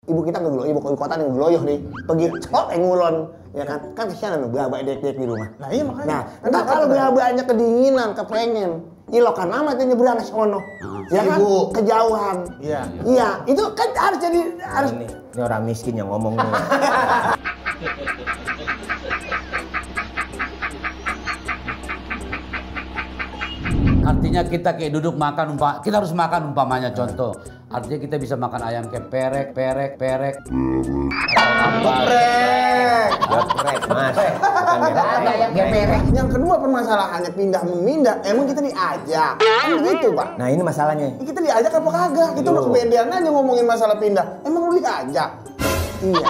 ibu kita ibu kota yang geloyoh nih, pergi cok ngulon, ya kan? Kan kesianan lu babak dek-dek di rumah. Nah iya makanya. Nah, kalau babaknya kedinginan, kepengen, ilokan amat yang nyebrang sono, ya kan? Kejauhan. Iya, itu kan harus jadi harus. Ini orang miskin yang ngomong nih. Artinya kita kayak duduk makan kita harus makan umpamanya contoh. Artinya kita bisa makan ayam kayak perek. Geprek, Mas. Ada yang geperek. Yang kedua permasalahannya pindah memindah, emang kita diajak. Kan begitu, Pak. Nah, ini masalahnya. Kita diajak apa kagak? Kita udah kepedean aja ngomongin masalah pindah. Emang lu diajak? Iya.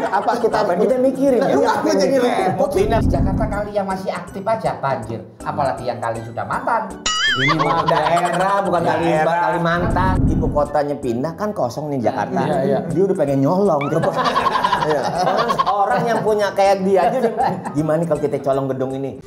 Apa kita mikirin? Apa jadi repot? Pindah di Jakarta kali yang masih aktif aja banjir, apalagi yang kali sudah mantan. Ini mah daerah bukan Kalimantan. Ibu kotanya pindah kan kosong nih Jakarta. Iya. Dia udah pengen nyolong gitu. Orang yang punya kayak dia aja gimana kalau kita colong gedung ini?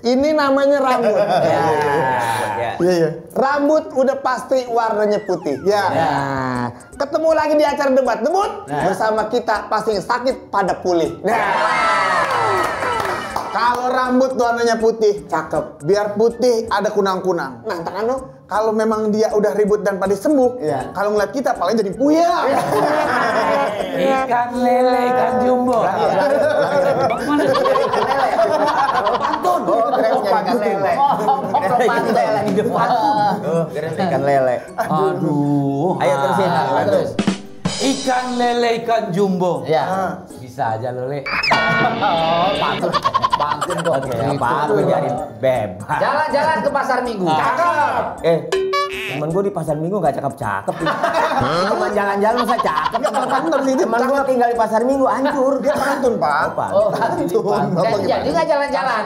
Ini namanya rambut. Rambut udah pasti warnanya putih. Ketemu lagi di acara debat bersama kita pasti sakit pada pulih. Kalau rambut warnanya putih, cakep. Biar putih ada kunang-kunang. Nah, tangan lo. Kalau memang dia udah ribut dan pada sembuh, kalau ngeliat kita paling jadi puyeng. Ikan lele, ikan jumbo. Mana ikan lele? Pantun. Ikan lele. Ikan lele. Aduh. Ayo terusin. Terus. Ikan lele, ikan jumbo. Ya. Bisa aja lo, Le. Pantun kok. Oke, apa biarin bebas. Jalan-jalan ke pasar Minggu. Cakep. Temen gue di pasar Minggu gak cakep-cakep. Cuma jalan-jalan masa cakep. Temen gue tinggal di pasar Minggu hancur. Dia pantun, Pak. Jadi nggak jalan-jalan.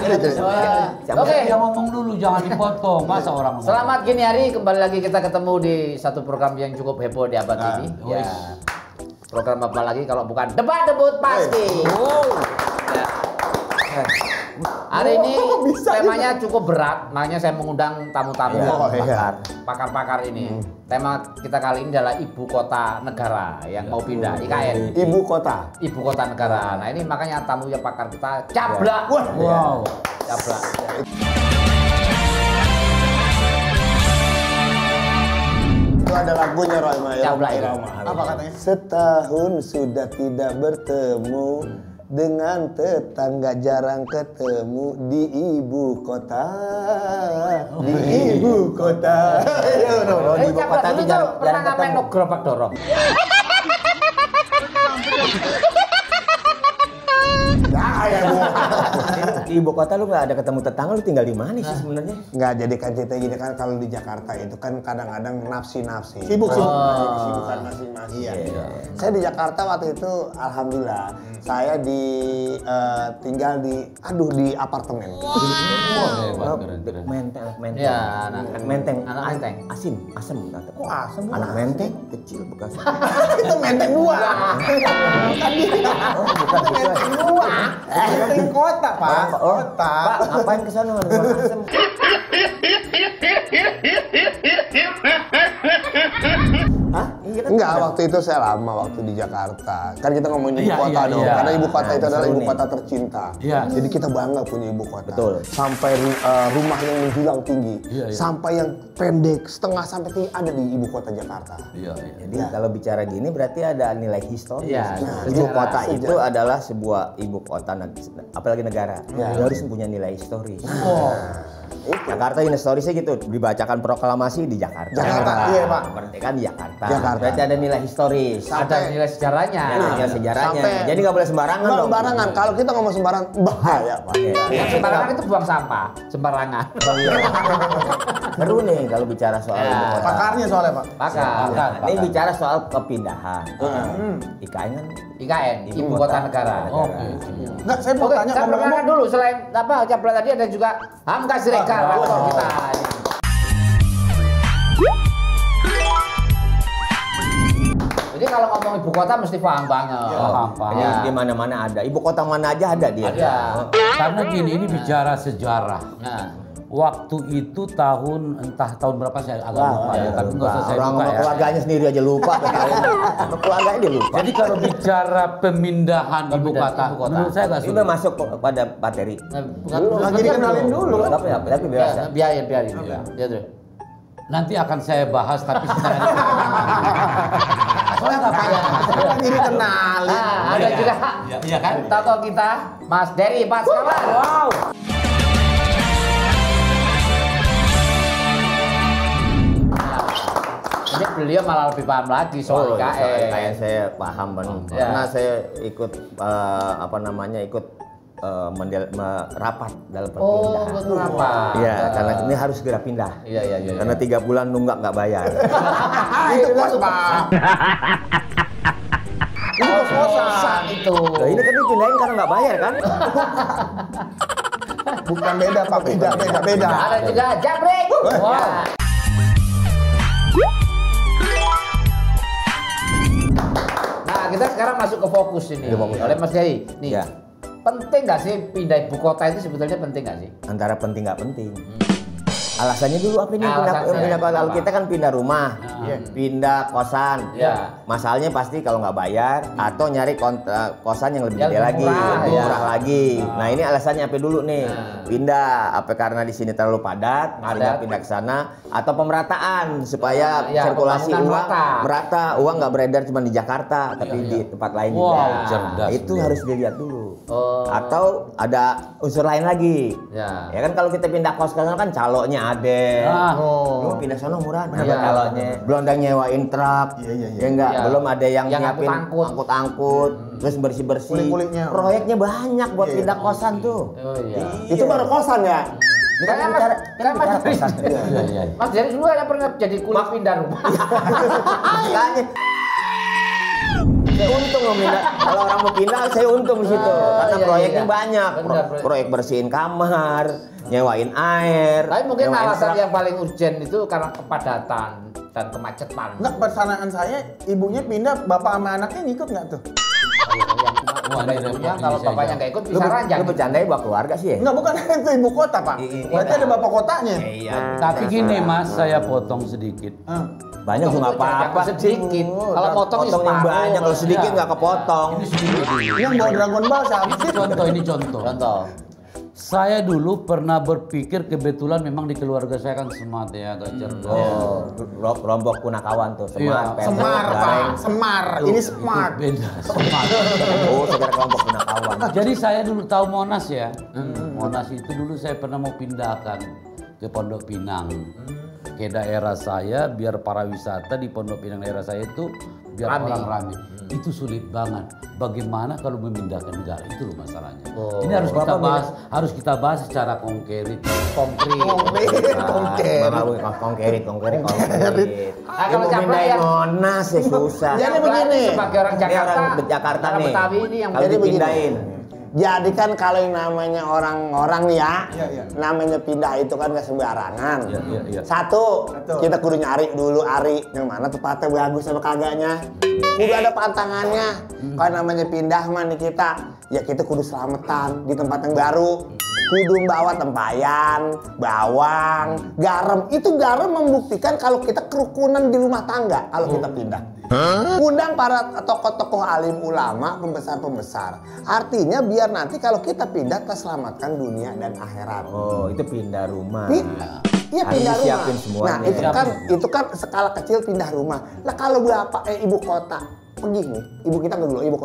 Oke, yang ngomong dulu jangan dipotong. Masa orang ngomong. Selamat gini hari, kembali lagi kita ketemu di satu program yang cukup heboh di abad ini. Ya. Program apa lagi kalau bukan debat debut pasti. Hari ini temanya cukup berat, makanya saya mengundang tamu-tamu pakar-pakar ini. Tema kita kali ini adalah ibu kota negara yang mau pindah, IKN. Ibu kota negara. Nah ini makanya tamu yang pakar kita Cablak. Wow. Cablak. itu ada lagunya Roy Cablak. Apa katanya? Setahun sudah tidak bertemu dengan tetangga, jarang ketemu di ibu kota. Di ibu kota. Di ibu kota itu jarang ketemu. Gerobak dorong. Di ibu kota lu nggak ada ketemu tetangga, lu tinggal di mana sih sebenarnya? Nggak, jadi kan cerita gini kan, kalau di Jakarta itu kan kadang-kadang nafsi-nafsi. Sibuk. Kesibukan masing-masing. Saya di Jakarta waktu itu alhamdulillah saya tinggal di apartemen. Menteng. Ya, anak menteng. Asem. Kok asem? Anak menteng kecil bekas. Itu menteng dua. Bukan Dua. Menteng kota, Pak. Kota. Pak, ngapain ke sana ngomong asem? Hah? Iya kan? Enggak, waktu itu saya lama waktu di Jakarta. Kan kita ngomongin ibu kota dong. Karena ibu kota itu adalah ibu kota tercinta. Jadi kita bangga punya ibu kota. Betul. Sampai rumah yang menjulang tinggi. Sampai yang pendek, setengah sampai tinggi ada di ibu kota Jakarta. Jadi kalau bicara gini berarti ada nilai historis. Nah, Ibu kota itu adalah sebuah ibu kota, apalagi negara. Dia harus punya nilai historis. Jakarta ini historisnya gitu, dibacakan proklamasi di Jakarta. Iya, Pak. Kemerdekaan di Jakarta. Berarti ada nilai historis. Ada nilai sejarahnya. Nilai sejarahnya. Jadi nggak boleh sembarangan dong. Sembarangan. Kalau kita ngomong sembarangan bahaya, Pak. Yang sembarangan itu buang sampah, sembarangan. Seru nih kalau bicara soal ibu kota. Pakarnya soalnya, Pak. Pakar. Ini bicara soal kepindahan. IKN kan IKN, ibu kota negara. Enggak, saya mau tanya ngomong dulu selain apa Cablak tadi ada juga Hamka Siregar aktor kita. Jadi kalau ngomong ibu kota mesti paham banget. Paham. Di mana-mana ada. Ibu kota mana aja ada dia. Ada. Karena gini, ini bicara sejarah. Nah. Waktu itu entah tahun berapa saya agak lupa ya, tapi nggak usah saya Orang buka ya. keluarganya sendiri aja lupa. Keluarganya dia lupa. Jadi kalau bicara pemindahan ibu kota, menurut saya nggak Sudah sulit. masuk pada materi. Lagi dikenalin dulu. Tapi biasa. Biarin. Ya tuh. Nanti akan saya bahas, tapi sebenarnya soalnya nggak banyak. Lagi dikenalin. Ada juga. Iya kan? Tato kita, Mas Dery Paskawan. Wow. Ini beliau malah lebih paham lagi soal IKN. Kayak saya paham banget. Karena saya ikut ikut merapat dalam perpindahan. Betul rapat. Iya, karena ini harus segera pindah. Iya. Karena 3 bulan nunggak nggak bayar. Itu kos, Pak. Itu kos-kosan itu. Loh, ini kan dipindahin karena nggak bayar kan? Bukan beda, Pak. Beda. Ada juga Jabrik. Wah. Nah, kita sekarang masuk ke fokus ini. Oleh Mas Dery. Nih. Ya. Penting nggak sih pindah ibu kota itu sebetulnya penting nggak sih? Antara penting nggak penting. Alasannya dulu apa ini Alasannya pindah kota? Kalau apa? kita kan pindah rumah, pindah kosan. Iya. Masalahnya pasti kalau nggak bayar atau nyari kosan yang lebih Yang gede lagi, murah, lebih ya. murah lagi. Nah ini alasannya apa dulu nih? Pindah apa karena di sini terlalu padat, sehingga pindah ke sana atau pemerataan supaya Ya, sirkulasi pembangunan uang merata, uang nggak beredar cuma di Jakarta tapi di tempat lain Wow, juga. cerdas Itu beliau. harus dilihat dulu. Oh. Atau ada unsur lain lagi. Ya. Ya kan kalau kita pindah kos kan calonnya ada. Lu pindah sono murah dapat Iya. calonnya. Belum ada nyewain truk. Iya. Ya enggak, Iya. belum ada yang nyiapin angkut-angkut. angkut, terus bersih-bersih. Kulit-kulitnya. Proyeknya banyak buat Iya. pindah kosan tuh. Oh iya. Itu baru kosan ya? Ini Kan Mas bicara kosan. Iya. Mas Dery dulu ada pernah jadi kulit pindah rumah. Makanya saya untung loh pindah. Kalau orang mau pindah, saya untung di situ. Karena iya, proyeknya iya. banyak. Benar, Proyek bersihin kamar, nyewain air. Tapi mungkin nyewain alasan truk. yang paling urgent itu karena kepadatan dan kemacetan. Enggak, persanaan saya ibunya pindah, bapak sama anaknya ngikut nggak tuh? Wah, ini repot Ya, ini kalau saya bapaknya jawab. nggak ikut bisa ranjang. Lu bercandain bawa keluarga sih ya? Enggak, bukan itu ibu kota, Pak. Berarti ada bapak kotanya. Iya. Tapi gini Mas, saya potong sedikit. Banyak juga nggak apa-apa. Sedikit. Kalau potong Potong yang banyak, kalau sedikit nggak kepotong. Ini sedikit dulu. Yang bawa Dragon Ball siapa sih? Ini contoh. Contoh. Saya dulu pernah berpikir kebetulan memang di keluarga saya kan smart ya, agak cerdas. Oh, Lombok Punakawan tuh, Semar, Iya. Semar, Pak. Gareng. Semar. Ini smart. Beda. Smart. Oh, segar kelompok Punakawan. Jadi saya dulu tahu Monas ya. Monas itu dulu saya pernah mau pindahkan ke Pondok Pinang. Ke daerah saya biar para wisata di Pondok Pinang daerah saya itu biar Rame. orang ramai. Itu sulit banget. Bagaimana kalau memindahkan negara itu loh masalahnya. Oh. Ini harus kita bahas secara konkret. Konkret. Konkret. Ah, Dia kalau mau capek pindahin yang- Monas ya susah. Jadi Yang berarti begini. sebagai orang Ini Jakarta, orang Jakarta orang nih. Betawi ini yang Kalau jadi begini. dipindahin. Jadi kan kalau yang namanya orang-orang nih ya, Iya. namanya pindah itu kan nggak sembarangan. Iya. Satu, Betul. kita kudu nyari dulu yang mana tempatnya bagus sama kagaknya. Kudu ada pantangannya. Kalau namanya pindah mah nih kita kudu selamatan di tempat yang baru. Kudu bawa tempayan, bawang, garam. Itu garam membuktikan kalau kita kerukunan di rumah tangga kalau kita pindah. Undang para tokoh-tokoh alim ulama, pembesar-pembesar. Artinya biar nanti kalau kita pindah terselamatkan dunia dan akhirat. Oh, itu pindah rumah. Iya Harus pindah rumah. disiapin semuanya. Nah itu kan skala kecil pindah rumah. Lah kalau ibu kota pergi nih, ibu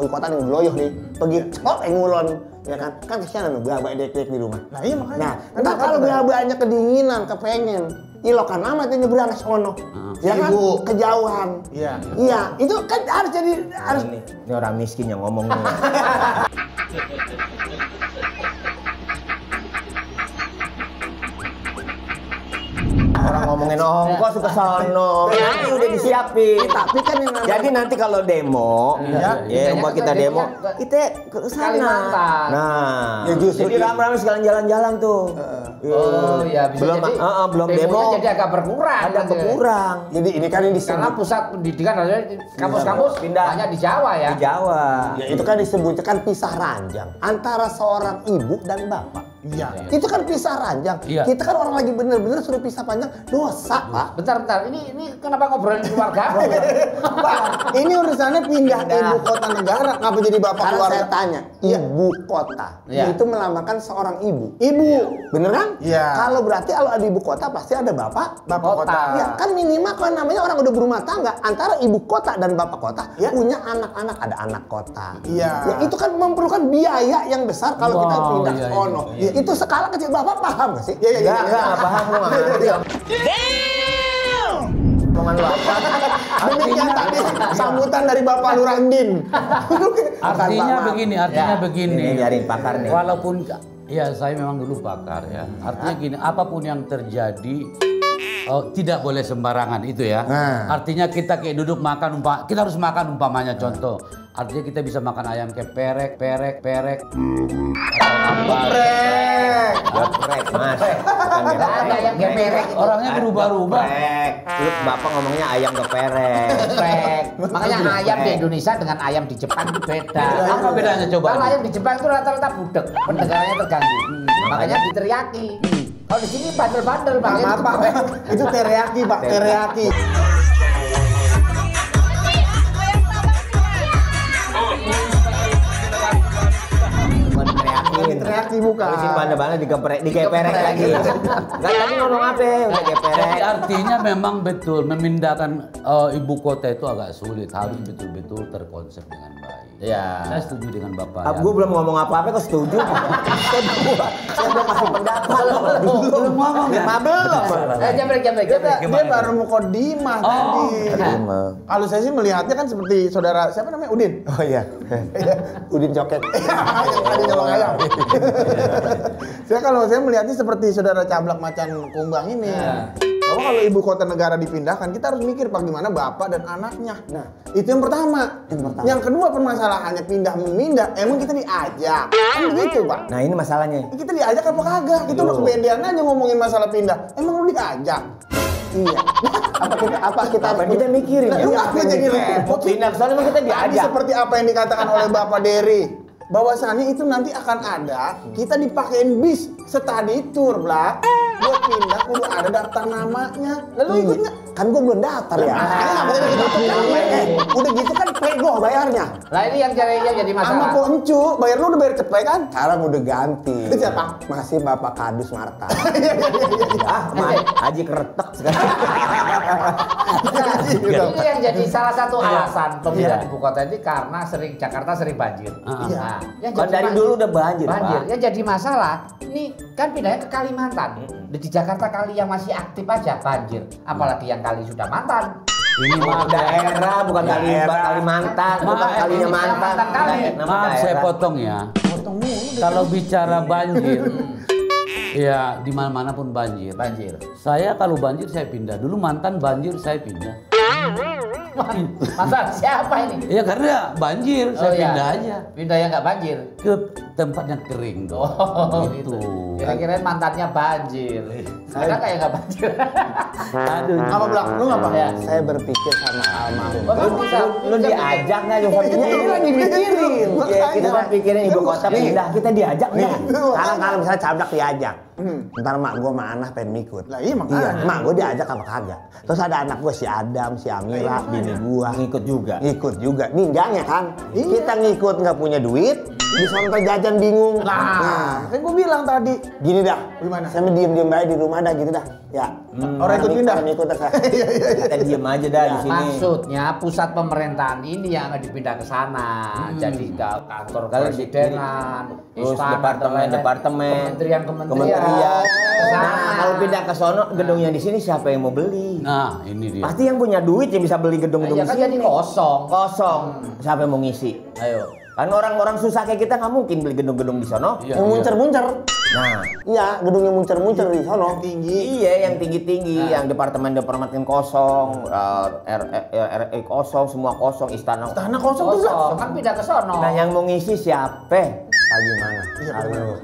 kota nih Geloyoh nih, pergi cok ngulon, ya kan kesian anu babak dek di rumah. Nah, iya makanya. Nah, entar kalau babaknya kedinginan, kepengen, ilokan amat ini berang sono, ya kan Ibu. kejauhan. Iya, itu kan harus Ini orang miskin yang ngomong nih. Orang ngomongin ongkos ke sono, nanti udah disiapin. Tapi kan yang namanya Jadi nanti kalau demo, ya umpama kita demo, kita ke sana. Kalimantan. Nah, Ya justru jadi rame-rame sekalian jalan-jalan tuh. Oh iya, bisa Belum, jadi belum demonya demo. jadi agak berkurang. Ada gitu. berkurang. Jadi ini kan yang Karena disebut, pusat pendidikan ada di kampus-kampus Pindah. hanya di Jawa ya. Di Jawa. ya itu kan disebutnya kan pisah ranjang antara seorang ibu dan bapak. Iya. Itu kan pisah ranjang. Iya. Kita kan orang lagi bener-bener suruh pisah panjang, dosa Pak. Bentar, ini kenapa ngobrolin keluarga? Pak, ini urusannya pindah ibu kota negara, ngapa jadi bapak Karena keluarga? saya tanya, ibu kota Iya. itu melambangkan seorang ibu. Ibu. Bener kan? Iya. Kalau berarti kalau ada ibu kota pasti ada bapak. Bapak Kota. kota. Ya kan minimal kalau namanya orang udah berumah tangga antara ibu kota dan bapak kota Ya. punya anak-anak, ada anak kota. Iya. Ya, itu kan memerlukan biaya yang besar kalau kita Wow, pindah iya, ke sono. iya. Itu skala kecil, bapak paham gak sih? Iya, iya, iya. Enggak paham lu nggak ngerti. Omongan lu apa? Demikian tadi sambutan dari Bapak Lurandin. Artinya begini, Ini biarin pakar nih. Walaupun ya saya memang dulu pakar ya. Artinya gini, apapun yang terjadi tidak boleh sembarangan itu ya. Artinya kita kayak duduk makan kita harus makan umpamanya contoh. Artinya kita bisa makan ayam keperek, perek. Atau apa? Geprek, Mas. Bukan Nggak ada yang geprek. Orangnya berubah-ubah. Geprek. Lu bapak ngomongnya ayam geprek. Geprek. Makanya ayam di Indonesia dengan ayam di Jepang itu beda. Apa bedanya coba? Kalau ayam di Jepang itu rata-rata budek, pendengarannya terganggu. Makanya diteriyaki. Kalau di sini bandel-bandel makanya Maaf, Pak. Itu teriyaki, Pak. Teriyaki. Teriyaki bukan. Kalau sini bandel-bandel digeprek lagi. Enggak tadi ngomong apa? Udah geprek. Jadi artinya memang betul memindahkan ibu kota itu agak sulit, harus betul-betul terkonsep dengan baik. Ya. Saya setuju dengan Bapak. Gue belum ngomong apa-apa kok setuju. Saya belum kasih pendapat. belum ngomong ya. Belum. Jamrek. Dia baru mukodimah tadi. Kalau saya sih melihatnya kan seperti saudara siapa namanya Udin. Oh iya. Udin Coket. Yang tadi nyolong ayam. Kalau saya melihatnya seperti saudara Cablak Macan Kumbang ini. Bahwa kalau ibu kota negara dipindahkan, kita harus mikir bagaimana bapak dan anaknya. Nah, itu yang pertama. Yang kedua permasalahannya pindah memindah, emang kita diajak. Kan begitu, Pak. Nah ini masalahnya. Kita diajak apa kagak? Kita udah kepedean aja ngomongin masalah pindah. Emang lu diajak? Iya. Apa kita mikirin? Nah, lu apa jadi repot? Pindah ke sana emang kita Tadi diajak. seperti apa yang dikatakan oleh Bapak Dery, bahwasannya itu nanti akan ada, kita dipakein bis study tour, Blak. Buat pindah kudu ada daftar namanya. Lalu ikut nggak? Kan gue belum daftar ya. Udah gitu kan pego bayarnya. Lah ini yang jadi Sama masalah. kok encu, bayar lu udah bayar cepet kan? Sekarang udah ganti. Itu siapa? Masih Bapak Kadus Marta. Haji keretek sekarang. Itu yang jadi salah satu alasan pemindahan ibu kota itu karena Jakarta sering banjir. Iya. Yang Kan jadi dari dulu udah banjir, banjir. Pak. Yang jadi masalah, ini kan pindahnya ke Kalimantan. Di Jakarta kali yang masih aktif aja banjir, apalagi yang kali sudah mantan. Ini mah daerah bukan Kalimantan, bukan kalinya mantan. Maaf saya potong ya. Kalau bicara banjir, ya di mana-mana pun banjir. Saya kalau banjir saya pindah. Dulu mantan banjir saya pindah. Masa siapa ini? Ya karena banjir saya pindah aja Pindah yang nggak banjir. ke tempat yang kering dong. Oh Gitu. Kira-kira mantannya banjir. Sekarang kayak nggak banjir. Aduh. Apa Blak? Lu ngapa? Ya. Saya berpikir sama almarhum. Lu diajak nggak Joko? Ini lagi mikirin. Ya, kita kan pikirin ibu kota pindah, kita diajak nggak? Sekarang kalau misalnya Cablak diajak, ntar mak gue sama Anah pengen ikut. Lah iya Iya, makanya. mak gue diajak apa kagak. Terus ada anak gue si Adam, si Amira, bini gue Ngikut juga. ngikut juga. Ninjanya kan, kita ngikut nggak punya duit, di sono jajan bingung. Nah, kan gue bilang tadi. Gini dah, Gimana? saya diem aja di rumah dah gitu dah. Ya, Orang ikut pindah. Orang ikut dah saya. Kita diem aja dah di sini. Maksudnya pusat pemerintahan ini yang akan dipindah ke sana. Jadi ke kantor Kalau presidenan, terus istana, departemen, kementerian. Nah, kalau pindah ke sono, gedung yang di sini siapa yang mau beli? Nah, ini dia. Pasti yang punya duit yang bisa beli gedung-gedung Ya di kan sini. jadi kosong. Kosong. Siapa yang mau ngisi? Ayo. Kan orang-orang susah kayak kita nggak mungkin beli gedung-gedung di sono. Iya, Yang iya. muncer-muncer. Nah, Iya, gedung yang muncer-muncer di sono. Tinggi. iya yang tinggi-tinggi, yang departemen kosong, RE kosong, semua kosong, istana. Tanah kosong tuh. Kosong kan pindah ke sono. Nah, yang mau ngisi siapa? Pak gimana?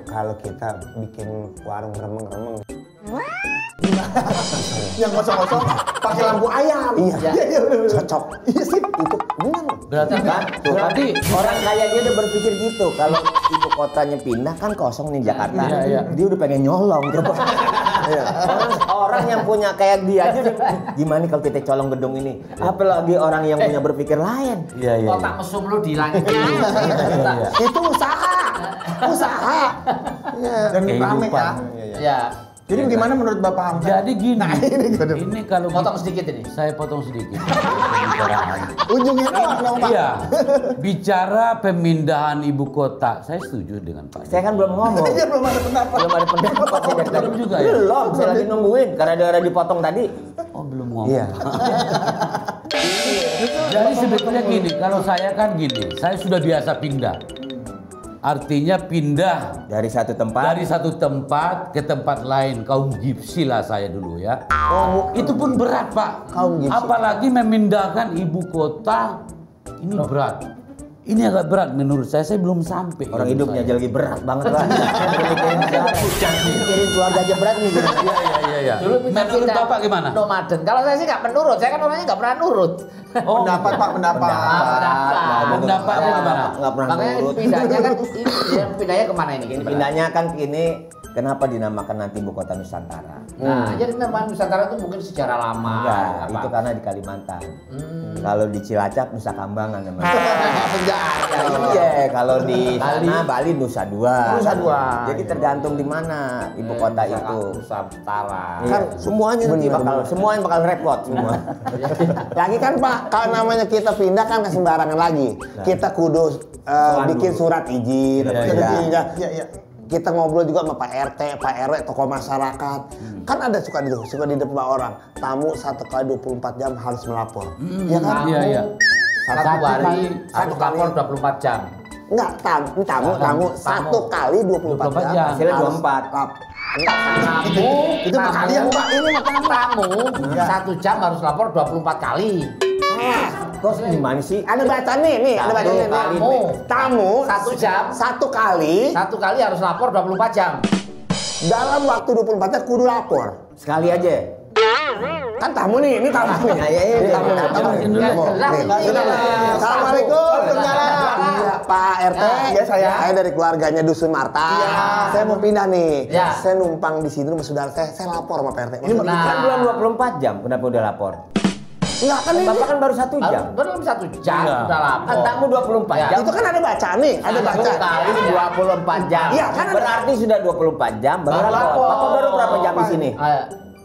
Kalau kita bikin warung remeng-remeng. Yang kosong-kosong pakai lampu ayam. Iya, cocok. Iya sih, itu benar. Berarti orang kaya dia udah berpikir gitu. Kalau ibu kotanya pindah kan kosong nih Jakarta. Dia udah pengen nyolong coba. Orang yang punya kayak dia aja udah, gimana kalau kita colong gedung ini? Apalagi orang yang punya berpikir lain. Otak mesum lu di langitnya. Itu usaha. Dan rame ya. Ya. Jadi gimana menurut Bapak Hamka? Jadi gini, ini kalau Potong sedikit ini. saya potong sedikit pembicaraan. Ujungnya doang dong Pak. Iya, bicara pemindahan ibu kota, saya setuju dengan Pak. Saya kan belum ngomong. Iya belum ada pendapat. Belum ada pendapat saya dari tadi. Belum juga ya? Belum, saya lagi nungguin karena daerah dipotong tadi. Oh belum ngomong. Iya. Jadi sebetulnya gini, kalau saya kan gini, saya sudah biasa pindah. Artinya pindah Dari satu tempat. dari satu tempat ke tempat lain, kaum gipsi lah saya dulu ya. Itu pun berat Pak. Kaum gipsi. Apalagi memindahkan ibu kota, ini berat. Ini agak berat menurut saya belum sampai. Orang menurut hidupnya saya. aja lagi berat banget lah. Mikirin keluarga aja berat nih. Iya. Menurut Bapak gimana? Nomaden. Kalau saya sih nggak menurut. Saya kan orangnya nggak pernah nurut. Pendapat Pak, pendapat. Pendapatnya gimana? Nggak pernah Makanya nurut. pindahnya kan pindahnya kemana ini? Ini pindahnya kan ini kenapa dinamakan nanti ibu kota Nusantara? Nah, jadi memang Nusantara itu mungkin sejarah lama. Enggak, apa? itu karena di Kalimantan. Kalau di Cilacap Nusa Kambangan namanya. Iya, kalau di sana Bali Nusa Dua. Nusa Dua. Jadi tergantung di mana ibu kota itu. Nusantara. Kan semuanya nanti semuanya bakal repot semua. Lagi kan Pak, kalau namanya kita pindah kan ke sembarangan lagi. Kita kudu bikin surat izin. Iya. Kita ngobrol juga sama Pak RT, Pak RW, tokoh masyarakat. Kan ada suka di depan orang. Tamu 1 kali 24 jam harus melapor. Ya kan? Iya. Satu hari harus lapor 24 jam. Enggak, tamu 1 kali 24 jam. jam. Hasilnya harus 24. Tamu Itu mah kalian Pak, ini mah tamu 1 jam harus lapor 24 kali. Kok gimana sih? Ada baca nih, ada baca nih. Tamu 1 jam 1 kali 1 kali harus lapor 24 jam. dalam waktu 24 jam kudu lapor. Sekali aja. Kan tamu nih, ini tamu nih. Iya. Tamu nih. Assalamualaikum. Iya, Pak RT. Iya, saya. dari keluarganya Dusun Marta. Saya mau pindah nih. Iya. Saya numpang di sini rumah saudara saya lapor sama Pak RT. Ini kan belum 24 jam, kenapa udah lapor? Enggak kan ini. Bapak kan baru 1 jam. Belum 1 jam udah lapor. Kan tamu 24 jam. Itu kan ada baca nih, ada baca. Kali 24 jam. Iya, kan ada- berarti sudah 24 jam baru lapor. Bapak baru berapa jam di sini?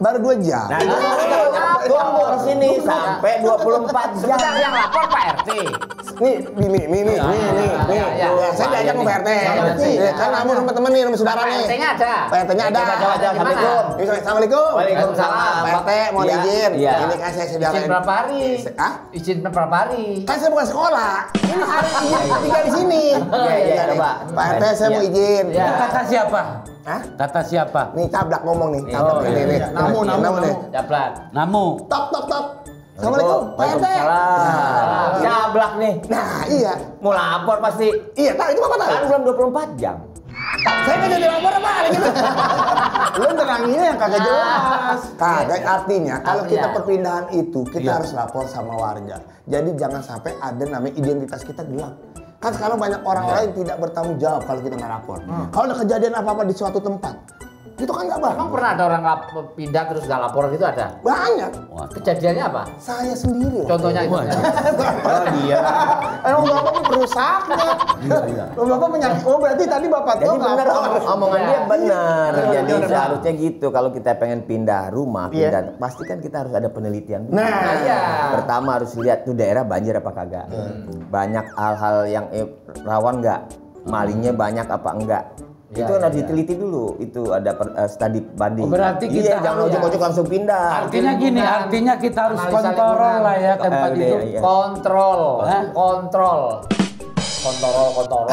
Baru 2 jam. Nah, tunggu di sini sampai 24 jam. Sebentar yang lapor Pak RT. Nih. Iya. Saya diajak sama Pak RT. Kan kamu sama temen nih, sama saudara Pak nih. RT-nya ada. Pak RT-nya ada. Assalamualaikum. Assalamualaikum. Waalaikumsalam. Pak RT mau Iya. izin. Iya. Ini kan saya saudara. Izin berapa hari? Hah? Izin berapa hari? Kan saya bukan sekolah. Ini hari ini tinggal di sini. Iya, coba. Pak RT saya mau izin. Iya. Kata siapa? Hah? Kata siapa? Nih cablak ngomong nih. Oh, Cablak nih. Namu nih. Jablat. Namu. Tok. Assalamualaikum. Pak RT. Waalaikumsalam. Cablak nih. Nah, iya. Mau lapor pasti. Iya, tahu itu Bapak tahu. Kan belum 24 jam. Saya nggak jadi lapor apa gitu. Lu neranginnya yang kagak jelas. Kagak artinya kalau kita Iya. perpindahan itu kita Iya. harus lapor sama warga. Jadi jangan sampai ada namanya identitas kita gelap. Kan sekarang banyak orang lain tidak bertanggung jawab kalau kita nggak lapor. Kalau ada kejadian apa-apa di suatu tempat, itu kan nggak bagus. Emang pernah ada orang pindah terus nggak lapor gitu ada? Banyak. Kejadiannya apa? Saya sendiri. Contohnya itu. Oh dia. Emang Bapak pun perusaknya. Bapak penyakit. Oh berarti tadi Bapak Jadi tuh benar ngelapor. omongan dia benar. Iya, Jadi benar. seharusnya gitu. Kalau kita pengen pindah rumah, Iya. pasti kan kita harus ada penelitian. dulu. Nah, Iya. Pertama harus lihat tuh daerah banjir apa kagak. Banyak hal-hal yang rawan nggak. Malingnya banyak apa enggak. Iya, Itu harus iya. diteliti dulu. Itu ada studi banding. Oh, berarti iya, kita jangan perlu ojok-ojok langsung pindah. Artinya gini, artinya kita harus Analisa kontrol lingkungan. lah ya tempat Udah, itu. iya. Kontrol. Hah? Kontrol. Kontrol.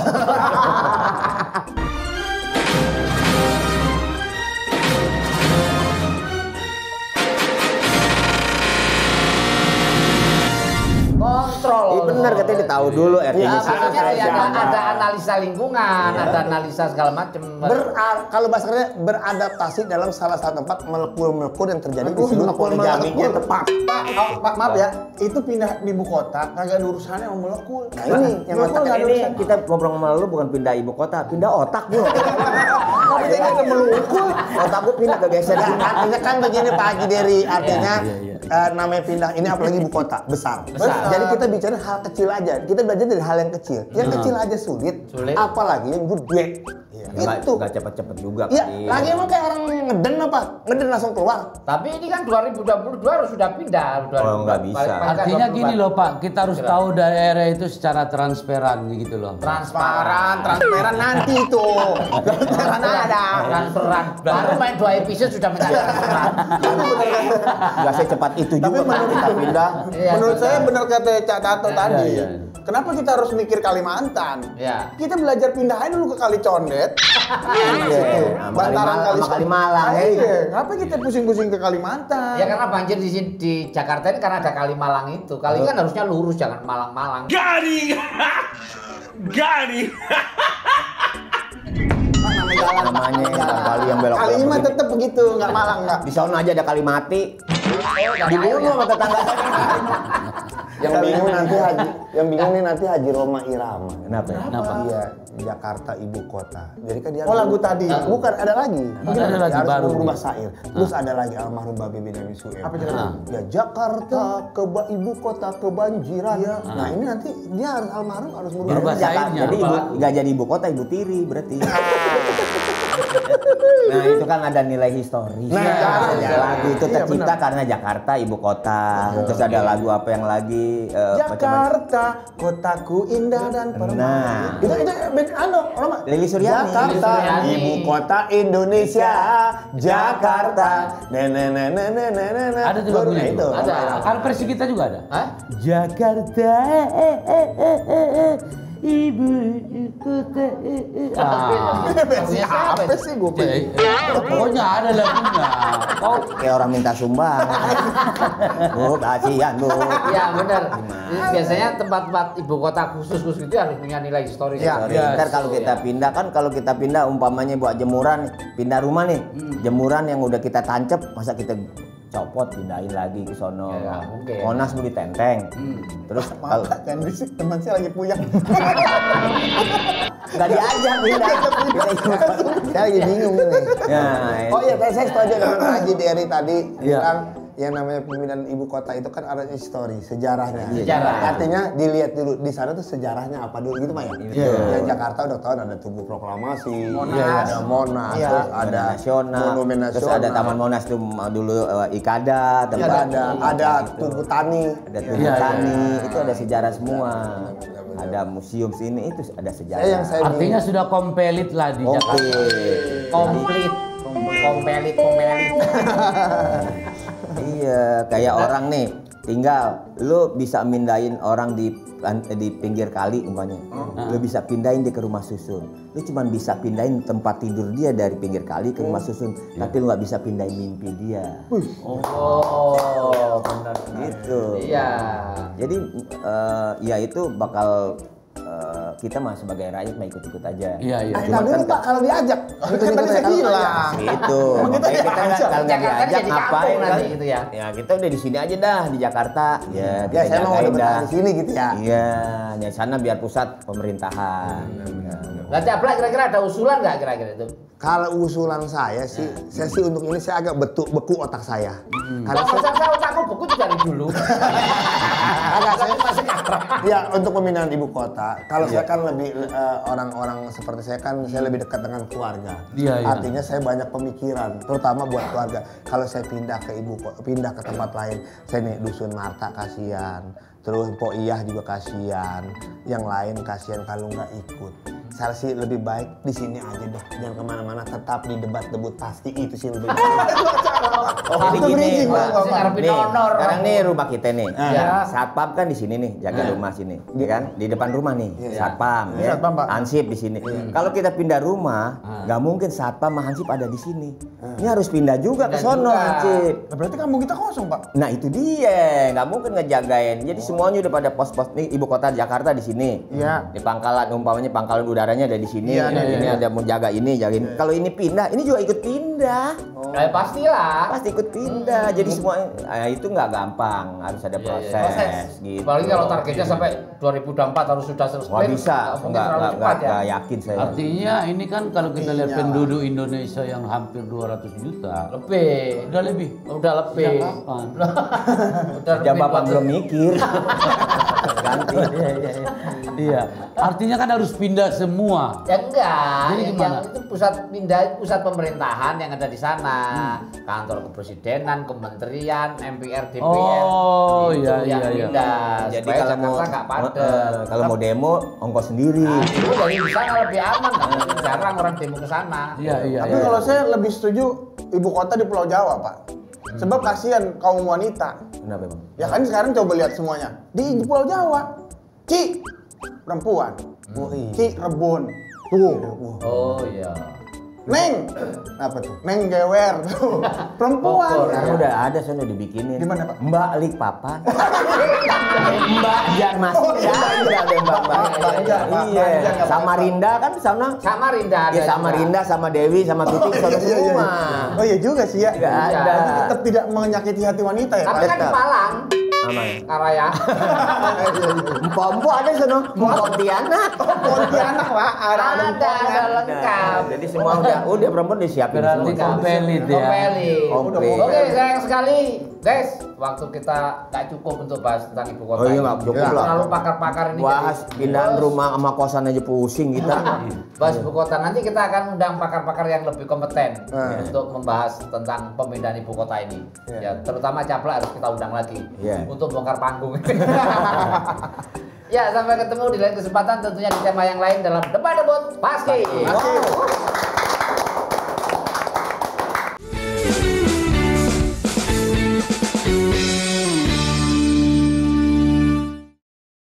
Iya benar. benar katanya tahu dulu RT-nya ada analisa lingkungan, ada analisa segala macam. Kalau bahasanya beradaptasi dalam salah satu tempat melekul-melekul yang terjadi di seluruh poligaminya tepat. Pak, maaf ya, itu pindah di ibu kota kagak ada urusannya sama molekul. Nah ini yang otak otak ini kita ngobrol sama lu bukan pindah ibu kota, pindah otak gua. Tapi dia ada melukul. Otak gua pindah ke geser. Artinya kan begini Pak Haji Dery, artinya namanya pindah ini apalagi ibu kota besar. Jadi kita bicara hal kecil aja. Kita belajar dari hal yang kecil. Yang kecil aja sulit. Apalagi yang gede. Itu nggak cepet-cepet juga. Ya, lagi emang kayak orang ngeden apa? Ngeden langsung keluar. Tapi ini kan 2022 harus sudah pindah. Oh, nggak bisa. Artinya gini loh Pak, kita harus tahu daerah itu secara transparan gitu loh. Transparan nanti itu. Transparan ada. Transparan. Baru main 2 episode sudah menjadi transparan. Nggak secepat itu juga kan kita pindah. Menurut saya benar kata Cak Tato tadi. Kenapa kita harus mikir Kalimantan? Kita belajar pindah aja dulu ke Kali Condet. Bantaran Kalimalang. Kenapa kita pusing-pusing ke Kalimantan? Ya karena banjir di sini di Jakarta ini karena ada Kalimalang itu. Kali kan harusnya lurus jangan Malang-Malang. Garing. Namanya kali yang belok. Kalimat tetap begitu, nggak Malang nggak. Di sana aja ada kali mati. Dibunuh sama tetangga. Yang bingung nih nanti Haji Roma Irama. Kenapa? Iya, Jakarta ibu kota. Jadi kan dia lagu tadi. Bukan, ada lagi. Ada lagi harus baru. merubah syair. Terus ada lagi almarhum Babe Benyamin Sueb. Apa cerita? Ya Jakarta ibu kota kebanjiran. Nah, ini nanti dia harus almarhum harus merubah syairnya. Jadi nggak jadi ibu kota, ibu tiri berarti. Nah itu kan ada nilai historis. Lagu itu tercipta karena Jakarta ibu kota. Terus ada lagu apa yang lagi? Jakarta, kotaku indah dan permai. Itu Roma. Lili Suryani. Jakarta, ibu kota Indonesia. Jakarta. Ada tuh lagunya itu. Ada. Kalau versi kita juga ada. Jakarta. Ibu kota. Apa sih gue pilih? Pokoknya ada lagunya. Kayak orang minta sumbang. Bu, kasihan Bu. Iya benar. Biasanya tempat-tempat ibu kota khusus itu harus punya nilai historis. Ntar kalau kita pindah umpamanya buat jemuran, pindah rumah nih, jemuran yang udah kita tancep, masa kita copot pindahin lagi ke sono. Monas mau ditenteng. Terus kalau Jangan berisik, teman saya lagi puyeng. nggak diajak pindah. Saya lagi bingung ini. Oh iya, saya setuju dengan Haji Dery tadi bilang yang namanya pemindahan ibu kota itu kan ada histori, sejarahnya. Artinya dilihat dulu di sana tuh sejarahnya apa dulu gitu Pak ya. Yang Jakarta udah tahu ada Tugu Proklamasi, ada Monas, terus ada Monumen Nasional, terus ada Taman Monas tuh dulu Ikada, ada Tugu Tani, itu ada sejarah semua. Ada museum sini itu ada sejarah. Artinya sudah komplit lah di Jakarta. Komplit. Iya, kayak orang nih tinggal, lu bisa mindahin orang di pinggir kali umpamanya. Lu bisa pindahin dia ke rumah susun. Lu cuma bisa pindahin tempat tidur dia dari pinggir kali ke rumah susun, tapi lu nggak bisa pindahin mimpi dia. Oh, benar. Gitu. Iya. Jadi ya itu bakal kita mah sebagai rakyat mah ikut-ikut aja. Iya. Nah dulu Pak kalau diajak, Kan tadi saya bilang. Itu. Makanya kita kalau nggak diajak ngapain kan? Gitu ya. Ya kita udah di sini aja dah di Jakarta. Ya Ya saya mau udah di sini gitu ya. Iya, di sana biar pusat pemerintahan. Nah, Caplak kira-kira ada usulan nggak kira-kira itu? Kalau usulan saya sih untuk ini saya agak beku otak saya. Karena Saya otakku buku juga dari dulu. ya untuk pemindahan ibu kota. Kalau saya kan lebih orang-orang seperti saya kan saya lebih dekat dengan keluarga. Artinya saya banyak pemikiran, terutama buat keluarga. Kalau saya pindah ke tempat lain, saya nih dusun Marta kasihan. Terus Mpok Iyah juga kasihan, yang lain kasihan kalau nggak ikut. saya sih lebih baik di sini aja deh, jangan kemana-mana, tetap di debat debut pasti itu sih lebih baik. Jadi gini, Pak. Nih, honor. sekarang nih rumah kita nih. Iya. Satpam kan di sini nih, jaga rumah sini, ya kan? Di depan rumah nih, satpam, ya. Satpam, Pak. Hansip di sini. Kalau kita pindah rumah, nggak mungkin satpam sama Hansip ada di sini. Ini harus pindah juga ke sono, Hansip. Nah, berarti kampung kita kosong, Pak. Nah itu dia, nggak mungkin ngejagain. Jadi semuanya udah pada pos-pos nih, ibu kota Jakarta di sini. Iya. Di Pangkalan, umpamanya Pangkalan udaranya ada di sini. Iya, ini iya. ada mau jaga ini, jagain. Kalau ini pindah, ini juga ikut pindah. Pastilah. Pasti ikut pindah. Jadi semua itu nggak gampang, harus ada proses. Gitu. Apalagi kalau targetnya sampai 2024 harus sudah selesai. Wah bisa, nggak yakin saya. Artinya ini kan kalau kita lihat penduduk Indonesia yang hampir 200 juta. Lebih. Udah lebih. Udah lebih. Sejak kapan? Udah Sejak bapak belum mikir. Ganti. Iya. Artinya kan harus pindah semua. Ya enggak, Jadi yang gimana? itu pusat pemerintahan yang ada di sana. Kantor kepresidenan, kementerian, MPR, DPR. Oh, Itu iya, yang iya, iya. pindah. Jadi Supaya kalau mau Jakarta nggak padat. kalau mau demo ongkos sendiri. Nah, itu dari di sana lebih aman, nggak mungkin jarang orang demo ke sana. Iya, iya. Tapi iya. kalau saya lebih setuju ibu kota di Pulau Jawa, Pak. Sebab kasihan kaum wanita. Kenapa bang? Ya kan sekarang coba lihat semuanya. Di Pulau Jawa, Ci perempuan. Ci rebon. Tuh. Oh iya. Neng. Apa tuh? Neng gewer tuh. Perempuan. Sekarang udah ada sana dibikinin. Di mana, Pak? Mbak Lik Papan. Mbak Jan masih ada Mbak. Iya. Samarinda kan di sana. Samarinda ada. Ya Samarinda sama Dewi sama Tuti sana semua. Oh iya juga sih ya. Nggak ada. Berarti tetap tidak menyakiti hati wanita ya, Tapi Pak. kan di Malang, Aman. Karaya. Empok-empok ada di sana. Pontianak. Pontianak, Pak. Ada empoknya. lengkap. Jadi semua udah perempuan disiapin Berarti semua. kompelit ya. Komplit. Komplit. Oke, sayang sekali, guys. Waktu kita nggak cukup untuk bahas tentang ibu kota. Oh iya, ini. nggak cukup lah. Terlalu pakar-pakar ini. Bahas jadi pindahan bos. rumah sama kosan aja pusing kita. Bahas ibu kota. Nanti kita akan undang pakar-pakar yang lebih kompeten untuk membahas tentang pemindahan ibu kota ini. Ya, terutama Caplak harus kita undang lagi untuk bongkar panggung. Ya, sampai ketemu di lain kesempatan tentunya di tema yang lain dalam Debat Debut Paski. Pasti.